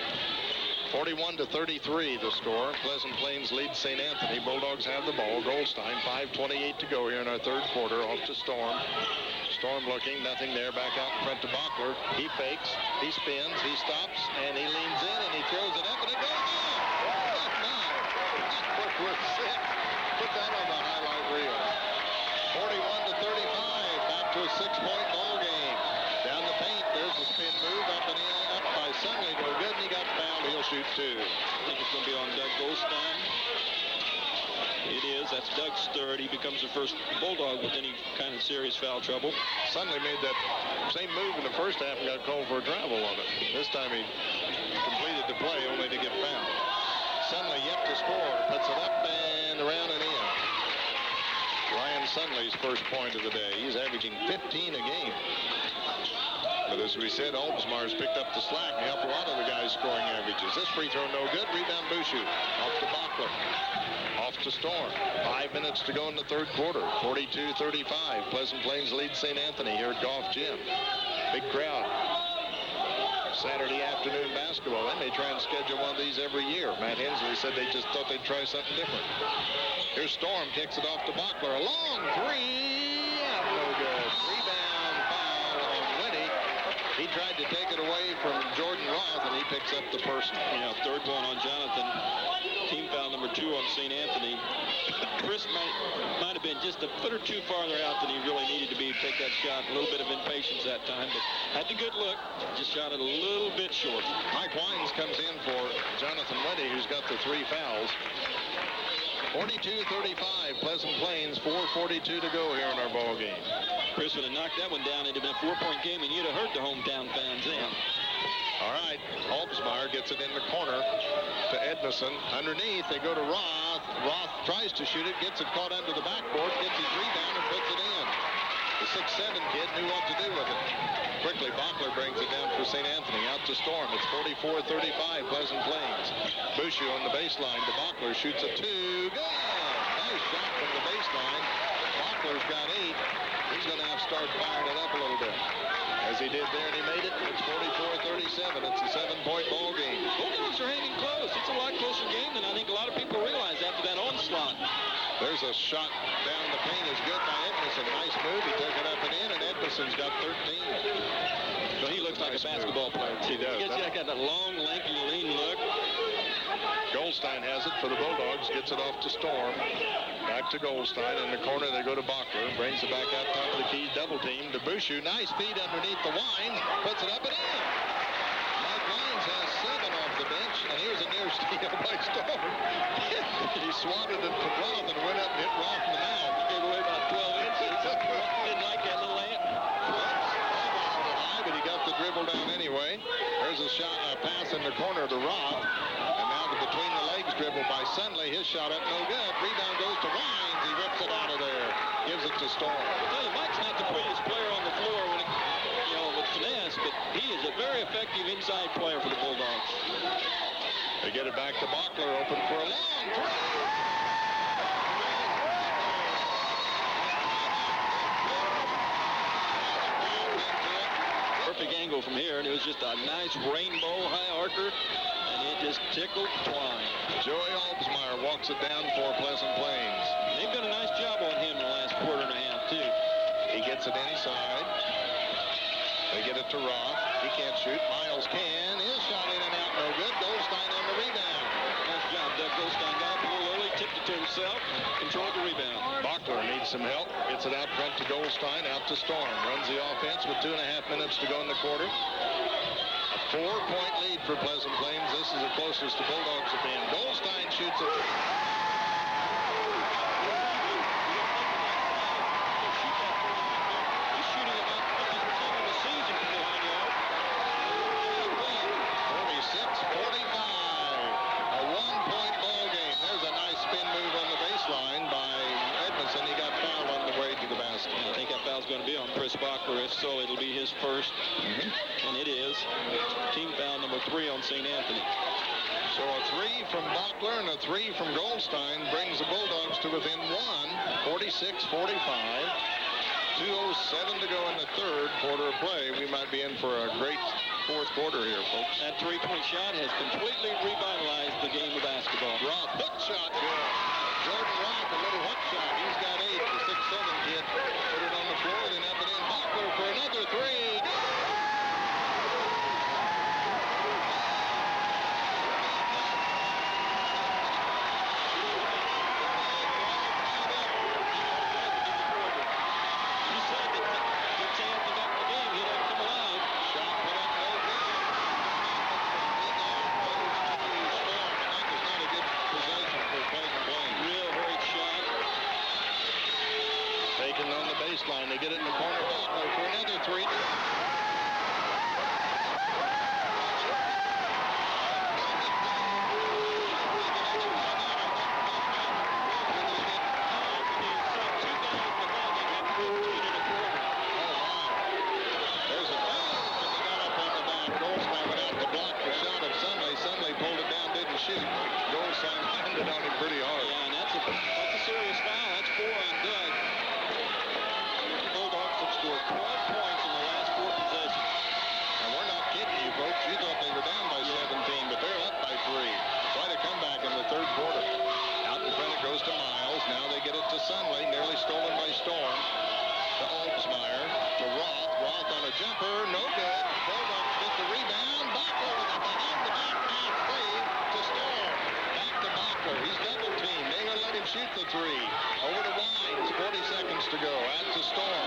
41-33 the score. Pleasant Plains leads St. Anthony. Bulldogs have the ball. Goldstein, 5:28 to go here in our third quarter. Off to Storm. Storm looking, nothing there. Back out in front to Bachler. He fakes, he spins, he stops, and he leans in, and he throws it up, and it goes down. Bachler with 6. Put that on the highlight reel. 41-35. Back to a 6-point ball game. Down the paint, there's a spin move up and in, up by Sunley. No good, and he got fouled. He'll shoot 2. I think it's going to be on Doug Goldstein. It is. That's Doug's third. He becomes the first Bulldog with any kind of serious foul trouble. Sunley made that same move in the first half and got called for a travel on it. This time he completed the play only to get fouled. Sunley yet to score. Puts it up and around and in. Ryan Sunley's first point of the day. He's averaging 15 a game. But as we said, Olbsmeyer's picked up the slack and helped a lot of the guys' scoring averages. This free throw no good. Rebound Bushu. Off to Bachler. Off to Storm. 5 minutes to go in the third quarter. 42-35. Pleasant Plains leads St. Anthony here at Golf Gym. Big crowd. Saturday afternoon basketball. They may try and schedule one of these every year. Matt Hensley said they just thought they'd try something different. Here's Storm. Kicks it off to Bachler. A long three. Out no good. Rebound foul on Winnie. He tried to take it away from Jordan Roth, and he picks up the person. Yeah, third one on Jonathan. Team foul number 2 on St. Anthony. Chris might have been just a foot or two farther out than he really needed to be to take that shot. A little bit of impatience that time, but had the good look. Just shot it a little bit short. Mike Wines comes in for Jonathan Weddy, who's got the 3 fouls. 42-35, Pleasant Plains, 4:42 to go here in our ball game. Chris would have knocked that one down. It'd have been a 4-point game, and you'd have heard the hometown fans then. All right, Olbsmeyer gets it in the corner to Edmondson. Underneath, they go to Roth. Roth tries to shoot it, gets it caught under the backboard, gets his rebound, and puts it in. The 6'7" kid knew what to do with it. Quickly, Bachler brings it down for St. Anthony. Out to Storm. It's 44-35, Pleasant Plains. Bushu on the baseline to Bachler. Shoots a 2. Good! Nice shot from the baseline. Bachler's got 8. He's going to have to start firing it up a little bit. As he did there, and he made it. It's 44-37. It's a 7-point ball game. Bulldogs are hanging close. It's a lot closer game than I think a lot of people realize after that onslaught. There's a shot down the paint. Is good by Edmondson. Nice move. He took it up and in, and Edmondson's got 13. So he looks like a basketball player. He does. He got that long, lanky, lean look. Goldstein has it for the Bulldogs. Gets it off to Storm. Back to Goldstein. In the corner, they go to Bachler. Brings it back out top of the key. Double team to Bushu. Nice feed underneath the Wines. Puts it up and in. Mike Wines has 7 off the bench. And here's a near steal by Storm. He swatted it to Roth and went up and hit Roth in the mouth. Gave away about 12 inches. Didn't like that little ant. But he got the dribble down anyway. There's a shot, a pass in the corner to Roth. And now the between the legs dribble by Sunley. His shot up no good. Rebound goes to Wines. He rips it out of there. Gives it to Storm. I tell you, Mike's not the prettiest player on the floor when with finesse, but he is a very effective inside player for the Bulldogs. They get it back to Bachler. Open for a long three. Perfect angle from here, and it was just a nice rainbow high archer, and it just tickled twine. Joey Olbsmeyer walks it down for Pleasant Plains. They've done a nice job on him in the last quarter and a half, too. He gets it inside. They get it to Roth. He can't shoot. Miles can. His shot in and out, no good. Goldstein on the rebound. Nice job, Doug Goldstein. Got up a little early, tipped it to himself, controlled the rebound. Bachler needs some help. Gets it out front to Goldstein. Out to Storm. Runs the offense with 2.5 minutes to go in the quarter. A 4-point lead for Pleasant Plains. This is the closest the Bulldogs have been. Goldstein shoots it. He's shooting about 50% of the season from behind the arc. 46-45. A 1-point ball game. There's a nice spin move on the baseline by Edmondson. He got fouled on the way to the basket. Chris, so it'll be his first, and it is team foul number 3 on St. Anthony. So a 3 from Bachler and a 3 from Goldstein brings the Bulldogs to within 1, 46-45. 2:07 to go in the third quarter of play. We might be in for a great fourth quarter here, folks. That three-point shot has completely revitalized the game of basketball. Roth, hook shot, good. Jordan Roth, a little hook shot. He's got 8. The 6'7" kid put it on the floor, then up and in. Bachler for another 3. Line. They get it in the corner. Bachler for another 3. Shoot. Goldstein landed on him pretty hard. Yeah, and that's a serious foul. That's 4 on Doug. The Bulldogs have scored 12 points in the last 4 possessions. And we're not kidding you, folks. You thought they were down by 17, but they're up by 3. Quite a comeback in the third quarter. Out in front it goes to Miles. Now they get it to Sunley. Nearly stolen by Storm. To Oldsmeyer. To Roth. Roth on a jumper. No good. Bulldogs get the rebound. Bachler with a behind-the-back pass save to Storm. Back to Bachler. He's double teamed. They're going to let him shoot the 3. Over to Wines. 40 seconds to go. Out to Storm.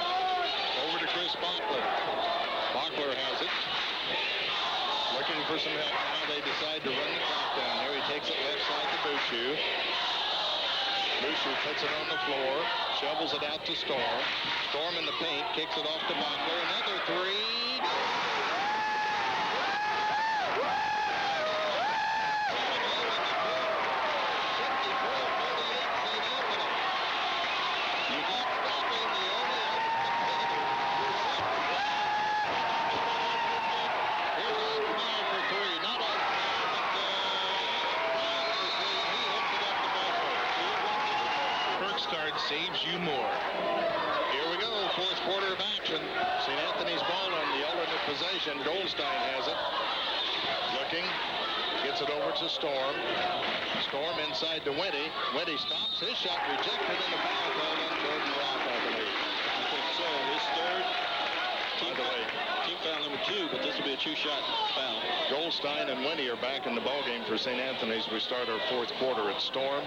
Over to Chris Bachler. Bachler has it. Looking for some help. Now they decide to run the clock down here. He takes it left side to Bouchou. Bouchou puts it on the floor. Shovels it out to Storm. Storm in the paint. Kicks it off to Bachler. Another 3. Saves you more. Here we go, fourth quarter of action. St. Anthony's ball on the alternate possession. Goldstein has it. Looking, gets it over to Storm. Storm inside to Wendy. Wendy stops. His shot rejected in the foul called on Jordan Roth, I believe. I think so. His third. By the way, team foul number 2, but this will be a 2-shot foul. Goldstein and Wendy are back in the ballgame for St. Anthony's. We start our fourth quarter at Storm,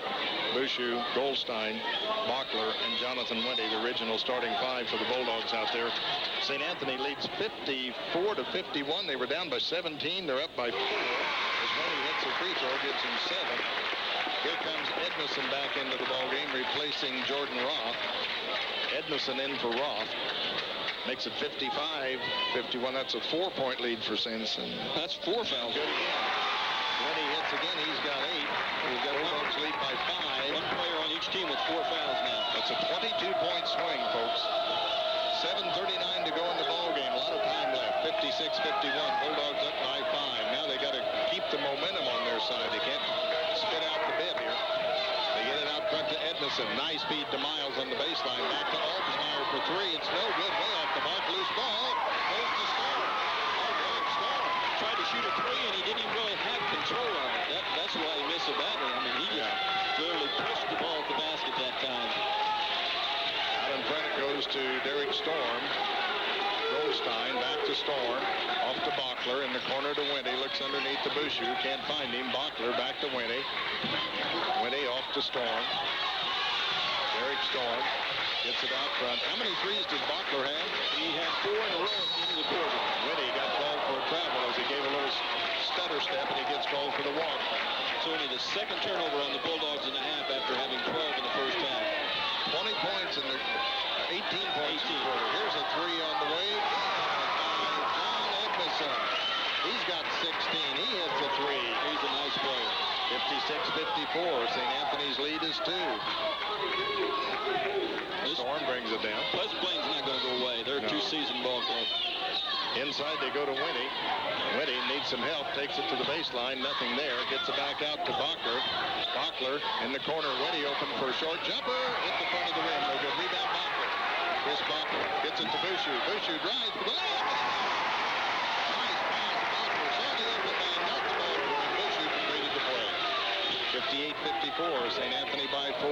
Bouchou, Goldstein, Bachler, and Jonathan Wendy, the original starting 5 for the Bulldogs out there. St. Anthony leads 54-51. They were down by 17. They're up by 4. As Wendy hits a free throw, gives him 7. Here comes Edmondson back into the ballgame, replacing Jordan Roth. Edmondson in for Roth. Makes it 55-51. That's a 4-point lead for Sanson. That's 4 fouls. Good again. When he hits again, he's got 8. We've got Bulldogs lead by 5. One player on each team with 4 fouls now. That's a 22-point swing, folks. 7:39 to go in the ball game. A lot of time left. 56-51. Bulldogs up by 5. Now they got to keep the momentum on their side. They can't spit out the bit here. They get it out front to Edmondson. Nice feed to Miles on the baseline. Back to Oldsmeyer for 3. It's no good. Way off the mark. Loose ball. Goes to Storm. Storm. Tried to shoot a 3, and he didn't even really have control on it. That's why he missed so badly. I mean, he just literally pushed the ball at the basket that time. Out in front it goes to Derek Storm. Goldstein back to Storm. Off to Bachler. In the corner to Wendy. Looks underneath the Bouchou. Can't find him. Bachler back to Wendy. Wendy off to Storm. Derek Storm gets it out front. How many threes did Bachler have? He had 4 in a row at the end of the quarter. Wendy got called for a travel as he gave a little stutter step, and he gets called for the walk. It's only the second turnover on the Bulldogs in the half after having 12 in the first half. 20 points in the 18 points in the quarter. Here's a 3 on the way. John Edmondson. He's got 16. He hits a 3. He's a nice player. 56-54. St. Anthony's lead is 2. Storm brings it down. Pleasant Plains not going to go away. They're a two-season ball club. Inside they go to Winnie. Winnie needs some help. Takes it to the baseline. Nothing there. Gets it back out to Bachler. Bachler in the corner. Winnie open for a short jumper. Hit the front of the rim. No good. Rebound Bachler. Chris Bachler gets it to Bushu. Bushu drives for the layup. Nice pass. Bachler saw the open man. Knocked the ball through, and Bushu completed the play. 58-54. St. Anthony by 4.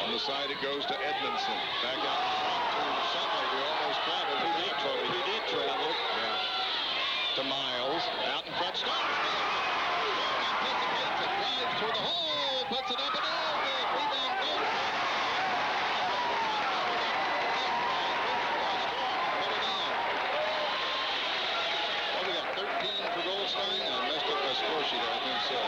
On the side it goes to Edmondson. Back out to Sunday, who almost traveled. Who did travel. Yeah. To Miles. Out in front. Starks. Drives toward the hole. Puts it up and in. Rebound goal. Well, we got 13 for Goldstein. I messed up my score sheet. I think so.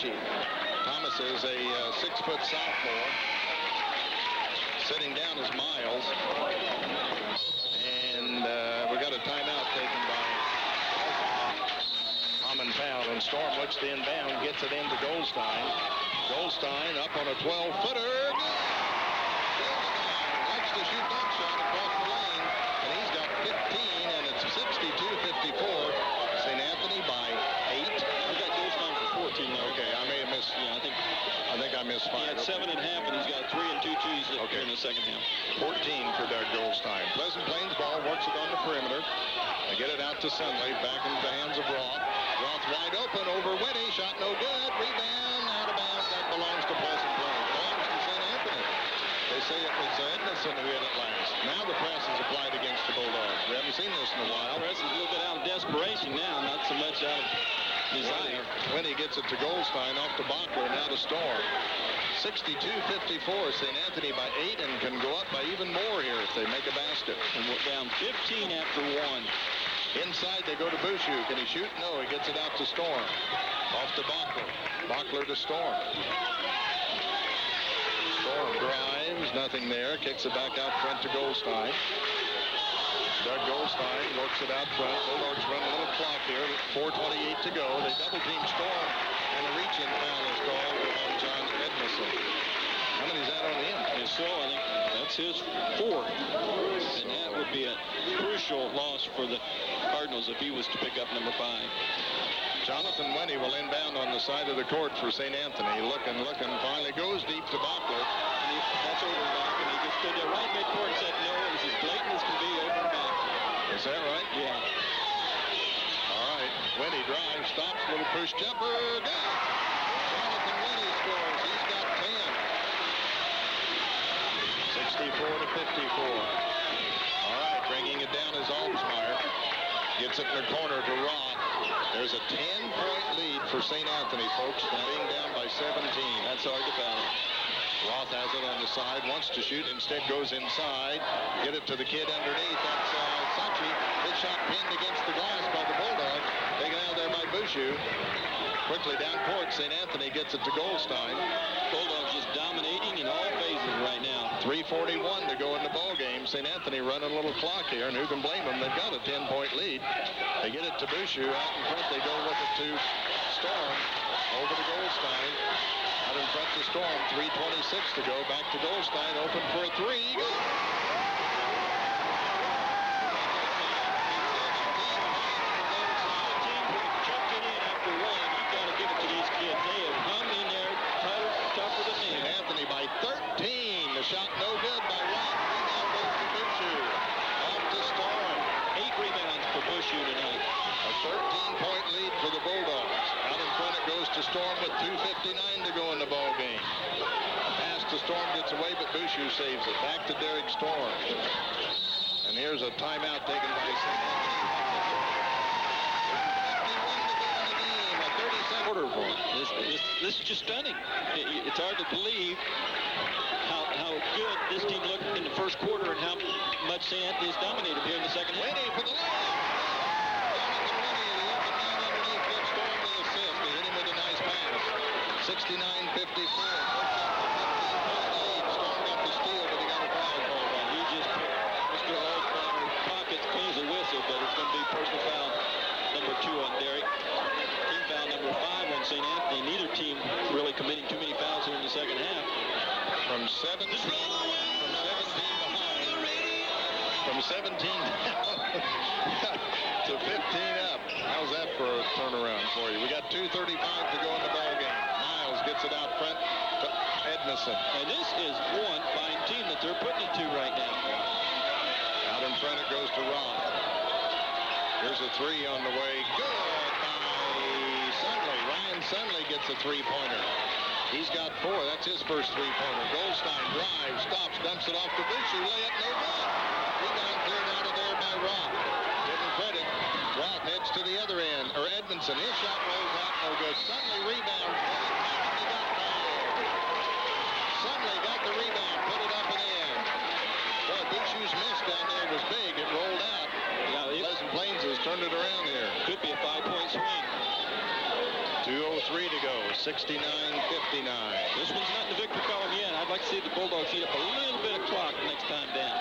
Thomas is a 6-foot sophomore. Sitting down is Miles. And we got a timeout taken by common foul. And Storm looks to inbound, gets it into Goldstein. Goldstein up on a 12-footer. Goldstein likes to shoot that shot across the lane. And he's got 15, and it's 62-54. St. Anthony by 8. I've got Goldstein for 14 now. Okay, I may have missed. Yeah, I think I missed 5. He had 7 and a half, and he's got 3 and 2 twos in the second half. 14 for Doug Goldstein. Pleasant Plains ball, works it on the perimeter. They get it out to Sunley, back into the hands of Roth. Roth wide open over Winnie, shot no good. Rebound, out of bounds. That belongs to Pleasant Plains. Belongs to St. Anthony. They say it was Edmondson who hit it last. Now the press is applied against the Bulldogs. We haven't seen this in a while. The press is a little bit out of desperation now, not so much out of desire. Winnie gets it to Goldstein, off to Bachler, now to Storm. 62-54, St. Anthony by 8, and can go up by even more here if they make a basket. And we're down 15 after 1. Inside they go to Bushu. Can he shoot? No, he gets it out to Storm. Off to Bachler. Bachler to Storm. Storm drives, nothing there. Kicks it back out front to Goldstein. Doug Goldstein works it out front. Bulldogs run a little clock here. 4:28 to go. They double-team Storm, and a reach-in foul is called on John Edmondson. How many is that on the end? It's slow. I think that's his 4th. And that would be a crucial loss for the Cardinals if he was to pick up number 5. Jonathan Winnie will inbound on the side of the court for St. Anthony. Looking, finally goes deep to Bachler. That's over back, and he just stood there right midcourt and said, no, it was as blatant as can be over back. Is that right? Yeah. All right. Winnie drives, stops, little push jumper. Good. Jonathan Winnie scores. He's got 10. 64-54. All right, bringing it down is Altsmeyer. Gets it in the corner to Roth. There's a 10-point lead for St. Anthony, folks, being down by 17. That's hard to battle. Roth has it on the side, wants to shoot, instead goes inside. Get it to the kid underneath. That's Sachi. His shot pinned against the glass by the Bulldogs. Taken out there by Bushu. Quickly down court, St. Anthony gets it to Goldstein. Bulldogs just dominating in all phases right now. 3:41 to go in the ball game. St. Anthony running a little clock here, and who can blame them? They've got a 10-point lead. They get it to Bushu. Out in front, they go with it to Storm. Over to Goldstein. Out in front to Storm. 3:26 to go. Back to Goldstein. Open for a 3. Shot no good by Roth. Rebound goes to Bushu. Off to Storm. 8 rebounds for Bushu tonight. A 13-point lead for the Bulldogs. Out in front it goes to Storm with 2:59 to go in the ball game. A pass to Storm gets away, but Bushu saves it. Back to Derek Storm. And here's a timeout taken by St. Anthony. 51 to go in the game. A 37 quarter of one. This is just stunning. It's hard to believe how good this team looked in the first quarter and how much St. Anthony has dominated here in the second half. Winnie for the layup. Underneath, gives Storm the assist. He hit him with a nice pass. 69-54. Storm got the steal, but he got a foul call. He just put Mr. Alsmire's pocket cleans a whistle, but it's going to be personal foul number 2 on Derek. Team foul number 5 on St. Anthony. Neither team really committing too many fouls here in the second half. From 17 behind. From 17 down to 15 up. How's that for a turnaround for you? We got 2:35 to go in the ball game. Miles gets it out front to Edmondson. And this is one fine team that they're putting it to right now. Out in front it goes to Roth. Here's a 3 on the way. Good by Sunley. Ryan Sunley gets a 3-pointer. He's got 4. That's his first 3-pointer. Goldstein drives, stops, dumps it off to Bushu. Layup, no good. Rebound cleared out of there by Roth. Didn't credit. Roth heads to the other end. Or Edmondson. His shot rolls out, no good. Sunley rebounds. He got fouled. Sunley got the rebound, put it up and in. Boy, Bushu's miss down there was big. It rolled out. Pleasant Plains has turned it around here. Could be a 5-point swing. 2:03 to go. 69-59. This one's not in the victory column yet. I'd like to see the Bulldogs eat up a little bit of clock next time down.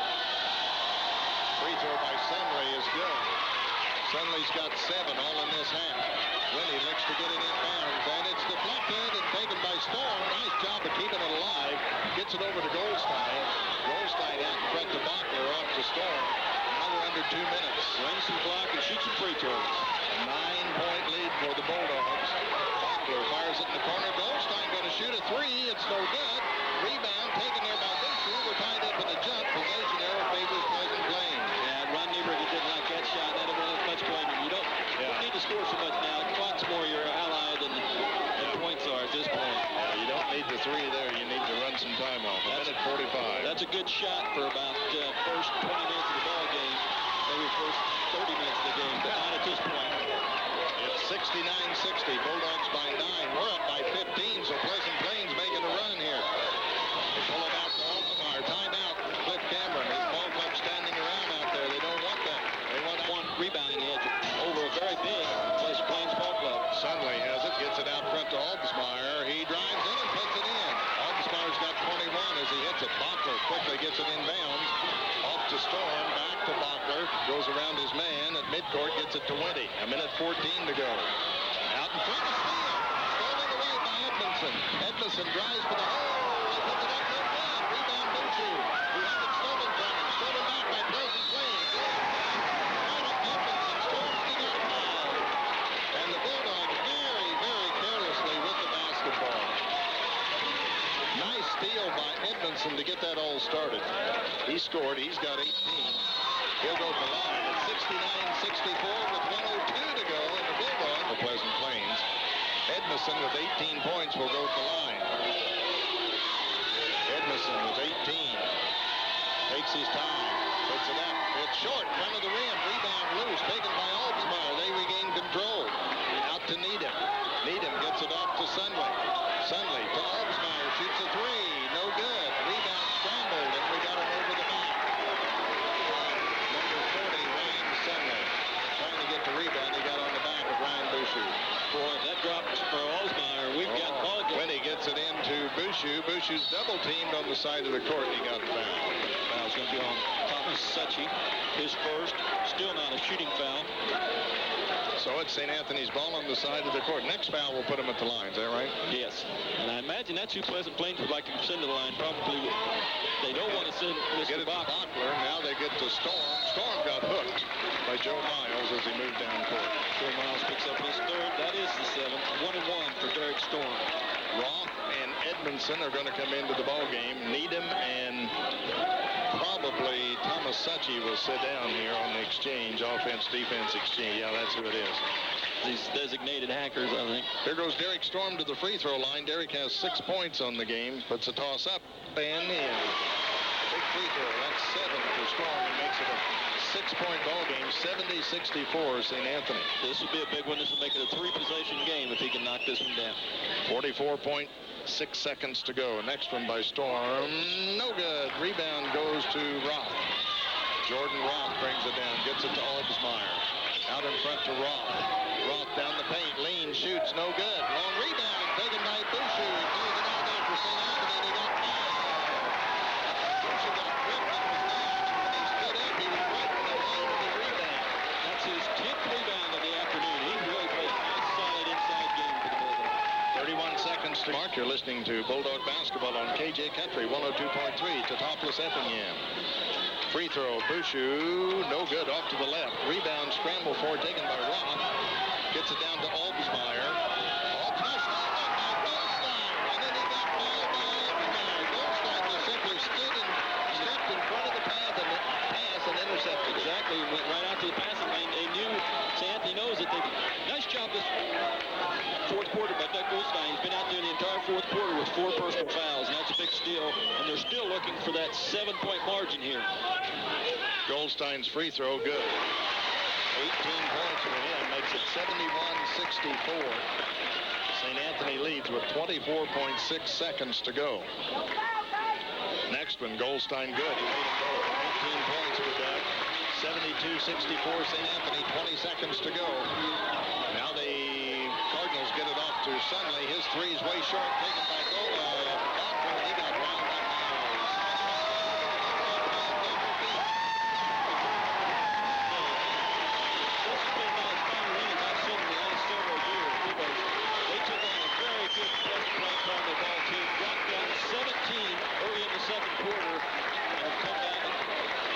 Free throw by Sunley is good. Sunley's got 7 all in this half. Winnie looks to get it inbounds, and it's deflected and taken by Storm. Nice job of keeping it alive. Gets it over to Goldstein. Goldstein out in front to Bachler, off to Storm. Another under 2 minutes. Run some clock and shoot some free throws. 9-point lead for the Bulldogs. Bachler fires it in the corner. Goldstein going to shoot a 3. It's no good. Rebound taken there by Bushu. We're tied up in a jump. Possession arrow favors Pleasant Plains. Yeah, Ron Nieberg didn't like that shot. That wasn't much blame. You don't need to score so much now. The clock's more your ally than points are at this point. You don't need the 3 there. You need to run some time off. A minute 45. That's a good shot for about first 20 minutes of the ball game. Maybe first 30 minutes of the game, but not at this point. It's 69-60. Bulldogs by 9. We're up by 15, so Pleasant Plains making a run here. They pull it out to Altamar. Timeout. Cliff Cameron. His ball club standing around out there. They don't want that. They want one rebounding edge over a very big Pleasant Plains ball club. Sunley has it. Gets it out front to Altamar. He drives in and puts it in. Altamar's got 21 as he hits it. Bachler quickly gets it inbounds. Off to Storm. Back to Bachler. Goes around his man at midcourt. Gets it to Winnie. A minute 14 to go. Out in front of steal. Stolen away by Edmondson. Edmondson drives for the hole. He puts it up no good. Rebound Bushu. Who had it stolen from him. Stolen back by Pleasant Plains. Edmondson scores. He got fouled. And the Bulldogs very, very carelessly with the basketball. Nice steal by Edmondson to get that all started. He scored. He's got 18. He'll go for line at 69-64 with 1:02 to go in the Bulldogs for Pleasant Plains. Edmondson with 18 points will go for line. Edmondson with 18. Takes his time. Puts it up. It's short. Front of the rim. Rebound loose. Taken by Altamar. They regain control. Out to Needham. Needham gets it off to Sunley. Sunley to Altamar. Shoots a 3. No good. Rebound scrambled. And we got him over the back. Number 40, Ryan Sunley. Trying to get the rebound. He got on the back of Ryan Bushu. Boy, that dropped for Alsmeyer. We've got ball game. When he gets it into Bushu, Bushu's double teamed on the side of the court. He got fouled. Foul's going to be on Thomas Suchy. His first. Still not a shooting foul. So it's St. Anthony's ball on the side of the court. Next foul will put him at the line. Is that right? Yes. And I imagine that's who Pleasant Plains would like to send to the line. Probably they don't want to send Mr. Bachler. Now they get to Storm. Storm got hooked by Joe Miles as he moved down court. Joe Miles picks up his third. That is the 7th. 1-1 for Derek Storm. Roth and Edmondson are going to come into the ball game. Needham and probably Thomas Suchy will sit down here on the exchange, offense-defense exchange. Yeah, that's who it is. These designated hackers, I think. Here goes Derek Storm to the free throw line. Derek has 6 points on the game. Puts a toss up and in. Big free throw. That's 7 for Storm. He makes it a 6-point ball game. 70-64, St. Anthony. This would be a big one. This would make it a 3-possession game if he can knock this one down. 44.6 seconds to go. Next one by Storm. No good. Rebound goes to Roth. Jordan Roth brings it down. Gets it to Albsmeyer. Out in front to Roth. Roth down the paint. Lean shoots. No good. Long rebound taken by Boucher. Clears it all down for St. Anthony. They got fouled. Boucher got tripped and was down. When he stood up, he was right in the line of the rebound. That's his 10th rebound of the afternoon. He really played a nice, solid inside game for the Bulldogs. 31 seconds to mark. You're listening to Bulldog Basketball on KJ Country 102.3 to Topless Effingham. Free throw, Boucher, no good, off to the left. Rebound, scramble for, taken by Roth. Gets it down to Albsmeyer. Albsmeyer stopped by Goldstein, and then he got fouled by Albsmeyer. Goldstein just simply stood and stepped in front of the pass and intercepted it. Exactly, went right out to the passing lane. They knew, St. Anthony knows that they, nice job this fourth quarter by Doug Goldstein. He's been out there the entire fourth quarter with 4 personal fouls, and that's a big steal. And they're still looking for that 7-point margin here. Goldstein's free throw, good. 18 points for him, makes it 71-64. St. Anthony leads with 24.6 seconds to go. Next one, Goldstein, good. He made it go. 18 points for Doug. 72-64, St. Anthony, 20 seconds to go. Now the Cardinals get it off to Sunley. His three's way short, taken by Butler. He got round by Miles. This has been about as fine a win as I've seen in the last several years because they took on a very good Pleasant Plains Cardinal ball team, dropped down 17 early in the second quarter, and have come back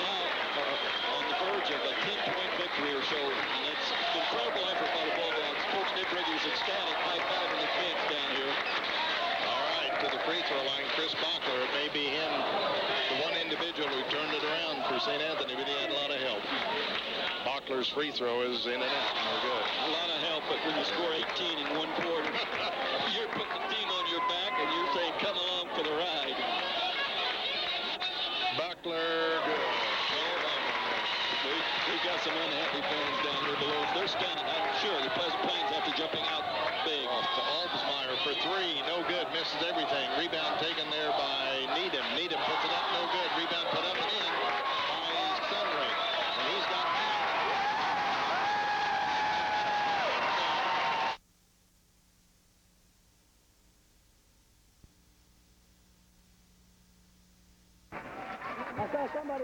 now on the verge of a 10-point victory or so. And it's an incredible effort by the Bulldogs. Coach Nick Rigger's ecstatic, high-fiving the bench down here. All right, to the free throw line, Chris Bachler. It may be him, the one individual who turned it around for St. Anthony, but he had a lot of help. Bachler's free throw is in and out. No good. A lot of help, but when you score 18 in one quarter, you're putting the team on your back and you're saying, come along for the ride. Bachler, good. We've got some unhappy fans down here below. They're stunning. I'm sure the Pleasant Plains after jumping out big. Off to Albsmeyer for three. No good. Misses everything. Rebound taken there by Needham. Needham puts it up. No good. Rebound put up and in by Sunray. And he's got... I saw somebody